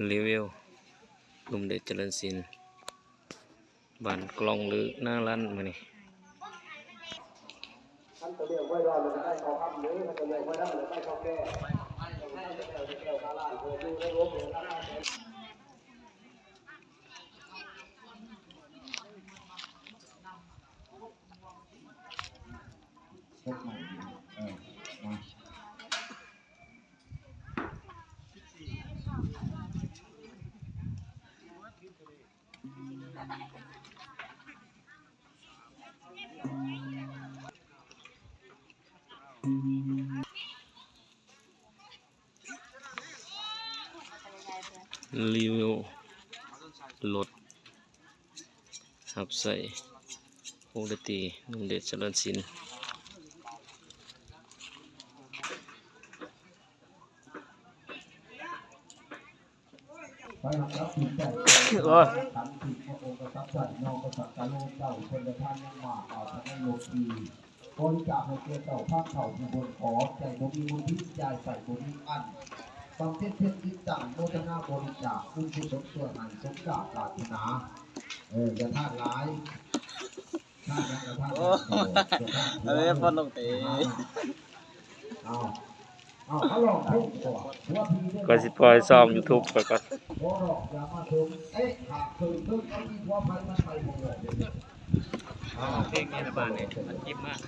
รีวิวกลุ่มเด็กเจริญศิลป์บ้านกลองหรือหน้าร้านมานี่รีวิวรถหับใส่โอเดตีนุ่มเด็ดเจริญศิลป์บริจาคให้เกี่ยวกับภาคเข่าผู้บนขอใจบ่มีบุญที่ใจใส่บ่มีอันบางเทศจิตต่างโมทนาบริจาคคุณผู้สมส่วนหันสมกาปรารถนาอย่าท่าร้ายท่ายังอย่าท่าร้ายฟันลงเตะเขาหลอกพุ่งก่อนว่าพี่ได้ก็สิปล่อยซ่อม YouTube ไปก่อนหลอกอย่ามาชมหากเคยเพิ่งเอาที่ว่าไปมันไปหมดเลยเพลงนี้นะบ้านเนี่ยมันจิ้มมาก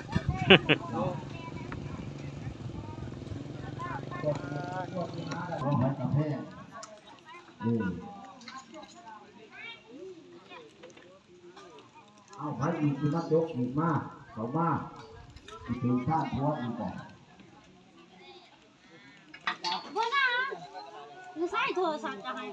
เอาไปอีกคือนักยกอีกมากเขามากถึงท่าทัวร์อีกก่อนว่านะไม่ใช่โทรศัพท์จะให้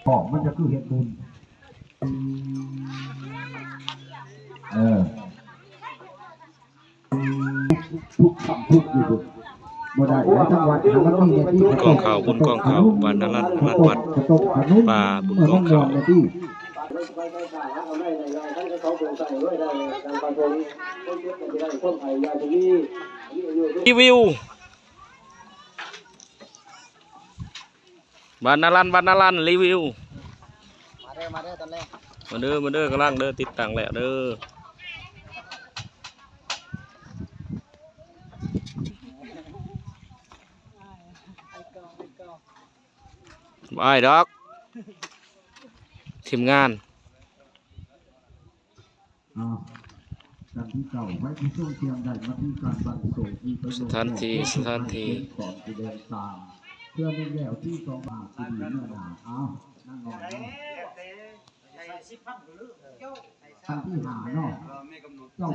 ของมันจะคือเห็ดบุญทุกคำทุกอยู่บ่ได้แล้วทั้งวันทั้งวันนี่ที่กองข่าวบุญกองข่าวบ้านนารันวัดป่าบุญกองข่าวรีวิวบ้านนารันรีวิวมาเด้อตอนแรกมาเด้อกำลังเด้อติดตั้งแล้วเด้อบายดอกทีมงานการที่เก่าไว้ที่ช่วงเตรียมได้มาที่การบังส่งมีประโยชน์สถานที่ก่อนที่เดินตามเพื่อในแนวที่สองบาทที่ดีเมื่อหนานั่งนอนท่านที่หาเนาะเจ้า